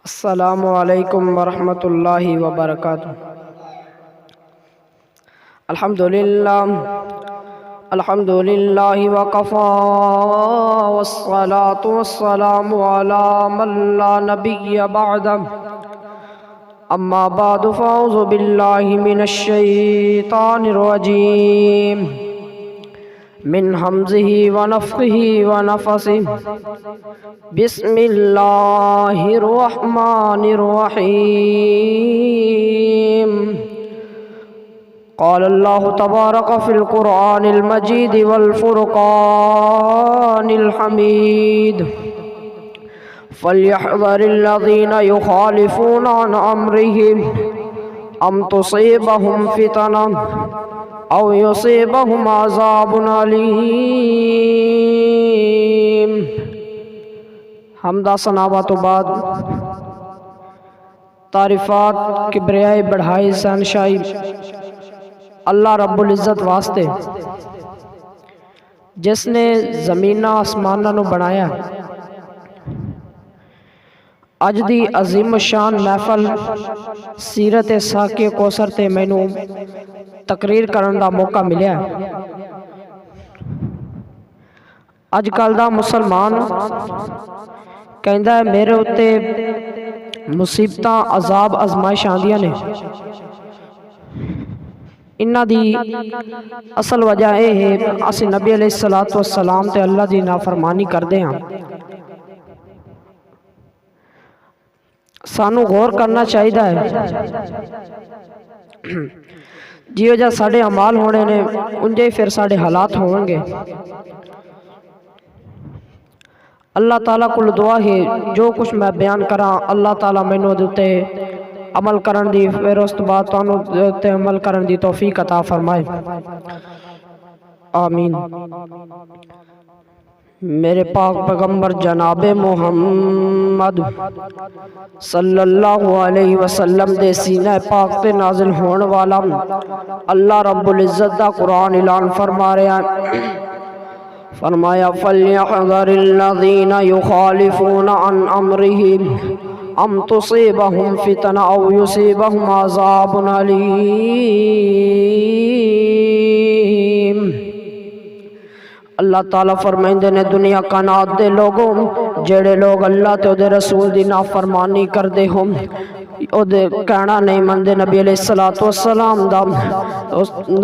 السلام علیکم ورحمۃ اللہ وبرکاتہ۔ الحمدللہ وقفا والصلاة والسلام علی من لا نبی بعد، اما بعد فاعوذ باللہ من الشیطان الرجیم من حمزہ ونفخہ ونفثہ، بسم اللہ الرحمن الرحیم۔ قال اللہ تبارک فی القرآن المجید والفرقان الحمید، فلیحذر الذین یخالفون عن امرہ ان تصیبہم فتنہ او یصیبہم عذاب علیم۔ حمدہ ثناء تو بعد تعریفات کبریائی بڑھائی شہنشاہی اللہ رب العزت واسطے، جس نے زمینہ آسمانہ نو بنایا۔ اج دی عظیم شان محفل سیرت ساقی کوثر تے مینوں تقریر کرن دا موقع ملیا۔ اج کل دا مسلمان کہندا ہے میرے اتے مصیبتاں عذاب آزمائش آندیاں نے، انہاں دی اصل وجہ اے ہے اسی نبی علیہ السلام تے اللہ دی نافرمانی کردے ہاں۔ سانو غور کرنا چاہیے ہے جیو جا ساڑے عمال ہونے نے انجے ہی پھر ساڑے حالات ہوں گے۔ اللہ تعالیٰ کو دعا ہے جو کچھ میں بیان کراں اللہ تعالیٰ مینوں دیتے عمل کرن دی، پھر اس بعد تانوں دیتے عمل کرن دی توفیق عطا فرمائے، آمین۔ میرے پاک پیغمبر جناب محمد صلی اللہ علیہ وسلم دے سینہ پاک تے نازل ہون والا اللہ رب العزت دا قرآن اعلان فرما رہا ہے، فرمایا فَلْيَحْذَرِ الَّذِينَ يُخَالِفُونَ عَنْ أَمْرِهِ أَن تُصِيبَهُمْ فِتْنَةٌ أَوْ يُصِيبَهُمْ عَذَابٌ أَلِيمٌ۔ اللہ تعالیٰ فرمائندے نے دنیا کائنات دے لوگوں جڑے لوگ اللہ تے دے رسول دی نافرمانی کردے ہوں، او دے کہنا نہیں مندے نبی علیہ السلام دا،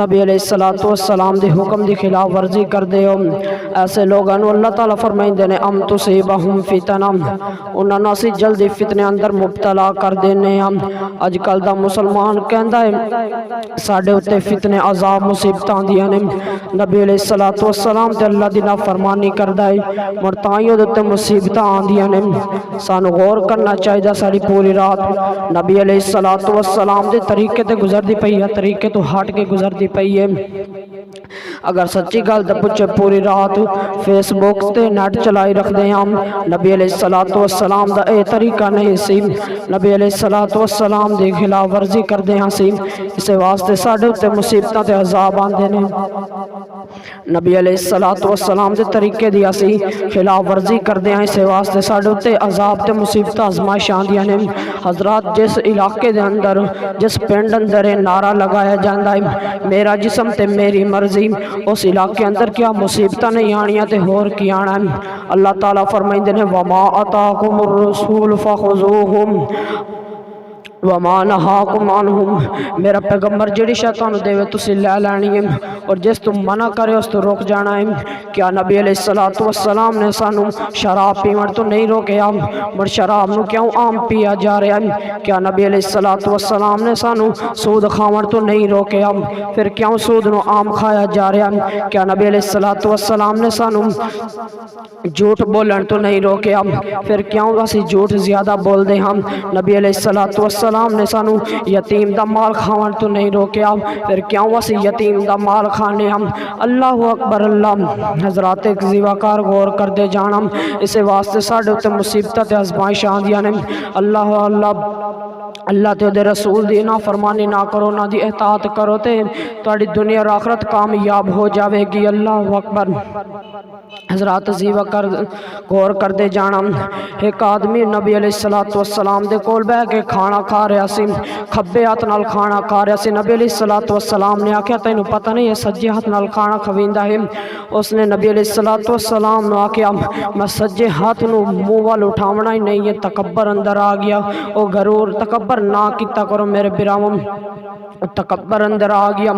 نبی علیہ السلام دے حکم دی خلاف ورزی کردے ہوں، ایسے لوگاں نو اللہ تعالیٰ فرمائندے نے ام تصیبہم فتنہ، انہاں نو اسی جلدی فتنے اندر مبتلا کر دینے ہم۔ اج کل دا مسلمان کہندا ہے ساڈے اتے فتنے عذاب مصیبتاں دیاں نے، نبی علیہ السلام تے اللہ دی نافرمانی کردا ہے مر تائیں تے مصیبتاں آندیاں نے۔ سانو غور کرنا چاہیے، ساری پوری رات نبی علیہ السلام دے طریقے تے گزردی پئی ہے، طریقے تو ہٹ کے گزردی پئی ہے۔ اگر سچی گل تے پوچھے پوری رات فیس بک تے نیٹ چلائی رکھ دے ہم، نبی علیہ السلام دا اے طریقہ نہیں سی، نبی علیہ السلام دے خلاف ورزی کر دے ہاں سی، اسے واسطے ساڈے تے مصیبتاں تے عذاب آندے نے۔ نبی علیہ السلام دے طریقے دی اسی خلاف ورزی کر دے ہاں، اسے واسطے ساڈے تے عذاب تے مصیبتاں آزمائش آندیاں نے۔ حضرات جس علاقے دے اندر جس پنڈ اندر نعرہ لگایا جاندا ہے میرا جسم تے میری مرضی، اس علاقے اندر کیا مصیبتاں نہیں آنیاں تے ہور کی آنا ہے۔ اللہ تعالیٰ فرمائندے نے وَمَا أَتَاكُمُ الرَّسُولُ فَخُذُوهُ وَمَا نَهَاكُمْ عَنْهُ، میرا پیغمبر جڑی شے تانوں دے تسی لے لانی ہے اور جس تم منع کرے اس تو روک جانا ہے۔ کیا نبی علیہ السلام نے سانوں شراب پیون تو نہیں روکیا، مر شراب نو کیوں عام پیا جا رہا ہے؟ کیا نبی علیہ السلام نے سانوں سود کھاون تو نہیں روکیا، پھر کیوں سود نو عام کھایا جا رہا ہے؟ کیا نبی علیہ السلام نے سانوں جھوٹ بولن تو نہیں روکیا، پھر کیوں اسی جھوٹ زیادہ بول دے ہم؟ نبی علیہ السلام نے سانو یتیم دا مال کھاون تو نہیں روکیا، پھر کیوں اسی یتیم دا مال کھانے ہم؟ اللہ اکبر اللہ۔ حضرات ایک زیوکار غور کر دے جانا، اسے واسطے ساڈے تے مصیبتاں تے آزمائش آندیاں نے۔ اللہ اللہ اللہ تے دے رسول دی نافرمانی نہ کرو، نہ دی اطاعت کرو تے تہاڈی دنیا اور آخرت کامیاب ہو جاوے گی۔ اللہ اکبر۔ حضرات زیوہ کر غور کردے جانا، ایک آدمی نبی علیہ الصلوۃ والسلام دے کول بیٹھ کے کھانا کھا رہا سی، کھبے ہاتھ نال کھانا کھا رہا سی۔ نبی علیہ الصلوۃ والسلام نے آکھیا تینوں پتہ نہیں ہے سجے ہاتھ نال کھانا کھویندا ہے؟ اس نے نبی علیہ الصلوۃ والسلام نو آکھیا میں سجے ہاتھ نو منہ وال اٹھاونا ہی نہیں ہے۔ تکبر اندر آ گیا، او غرور تکبر نہ کیتا کرو میرے براؤں، تکبر اندر آ گیا۔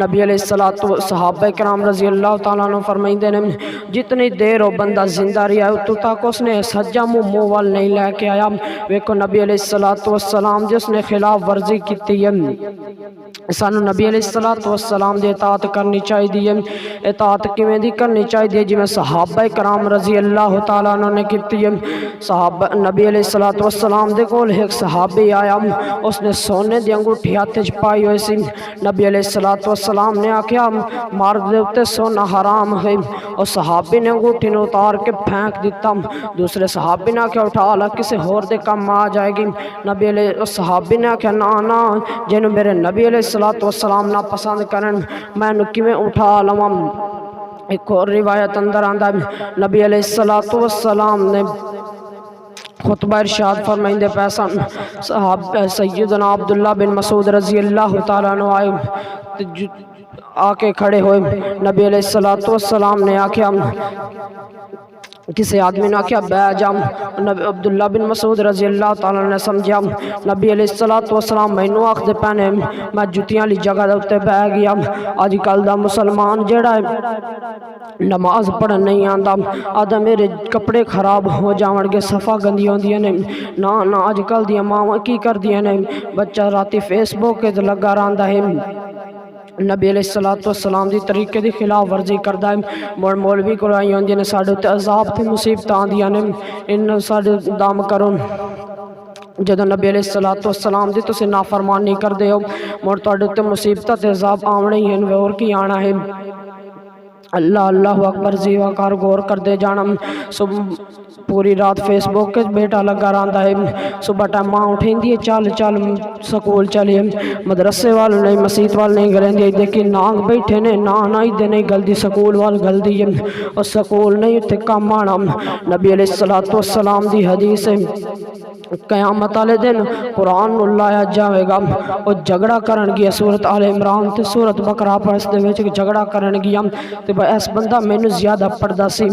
نبی علیہ الصلوۃ صحابہ کرام رضی اللہ تعالیٰ عنہ فرمائندے نے جتنی دیر وہ بندہ زندہ رہا اتو تک اس نے سجا منہ وال نہیں لے کے آیا۔ ویکھو نبی علیہ الصلوۃ والسلام جس نے خلاف ورزی کیتی ہے، سانو نبی علیہ الصلوۃ والسلام دی اطاعت کرنی چاہیے۔ اطاعت کیویں دی کرنی چاہیے؟ جویں صحابہ کرام رضی اللہ تعالیٰ عنہ نے کیتی ہے۔ صحابہ نبی علیہ الصلوۃ والسلام دے کول ایک صحابی آیا، اس نے سونے دی انگوٹھی ہاتھ وچ پائی ہوئی سی۔ نبی علیہ الصلوۃ والسلام نے آکھیا مرد دے اوتے سونا حرام ہے۔ اور صحابی نے انگوٹھی نو اتار کے پھینک دیتا۔ دوسرے صحابی نے آکھیا اٹھا لا کسے ہور دے کم آ جائے گی۔ نبی علیہ صحابی نے آکھیا نا جنوں میرے نبی علیہ الصلوۃ والسلام نا پسند کرن میں نو کیویں اٹھا لواں۔ ایک اور روایت اندر آندا نبی علیہ الصلوۃ والسلام نے خطبہ ارشاد فرمائندے پیسا صحابہ سیدنا عبداللہ بن مسعود رضی اللہ تعالیٰ عنہ آئے آ کے کھڑے ہوئے۔ نبی علیہ الصلوۃ والسلام نے آکھیا کسی آدمی نے آکھیا بہ جا۔ عبداللہ بن مسعود رضی اللہ تعالیٰ نے سمجھا نبی علیہ الصلوۃ والسلام مینوں آکھدے پے میں جتیاں والی جگہ دے اوتے بہ گیا۔ اج کل دا مسلمان جڑا ہے نماز پڑھن نہیں آندا، آدھا میرے کپڑے خراب ہو جاون گے، صفا گندی ہوندیاں نے۔ نہ اج کل دی ماواں کی کردیاں نے، بچہ راتی فیس بک تے لگا رہندا ہے، نبی علیہ الصلوۃ والسلام دی طریقے دی خلاف ورزی کردا ہے۔ مولوی کرائی ہوندیاں نے، ساڈے تے عذاب تے مصیبتاں آندیاں نے، ان ساڈے دم کرو۔ جدو نبی علیہ الصلوۃ والسلام دی تسی نافرمانی کردے ہو مڑ تہاڈے تے مصیبتاں تے عذاب آونے ہی ہیں، اور کی آنا ہے۔ اللہ اکبر۔ زیوہ کار غور کردے جانا، پوری رات فیس بک کے بیٹا لگا رہندا ہے، صبح ٹائم ماں اٹھیندی ہے چل سکول چلیے، مدرسے وال نہیں مسجد وال نہیں گلندی، دیکھی نانگ بیٹھے نے نہ ادھر نہیں گلدی سکول وال گلدی ہے، اور سکول نہیں اتنے کم آنا۔ نبی علیہ الصلوۃ والسلام دی حدیث ہے قیامت والے دن قرآن نو لایا جاوے گا، اور جھگڑا کرن گیا سورت آل عمران تے سورت بقرہ پڑھ دے وچ جھگڑا کرن گیا تے اس بندہ مینوں زیادہ پڑھدا سی،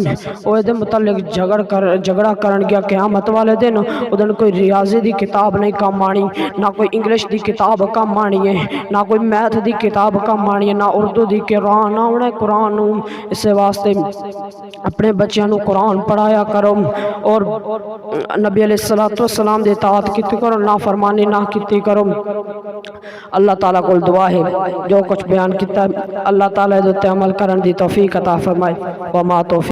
او دے متعلق جھگڑا کرن گیا قیامت والے دن اودن کوئی ریاضی دی کتاب نہیں کام آنی، نہ کوئی انگلش دی کتاب کام آنی ہے، نہ کوئی میتھ دی کتاب کام آنی ہے، نہ اردو دی قرآن آونا ہے۔ قرآن اس واسطے اپنے بچیاں نو قرآن پڑھایا کرو، اور نبی علیہ الصلوۃ والسلام دی اطاعت کیتی کرو، نافرمانی نہ کیتی کرو۔ اللہ تعالیٰ کو دعا ہے جو کچھ بیان کیتا ہے اللہ تعالیٰ دے تے عمل کرن دی توفیق عطا فرمائے۔ وما توفیق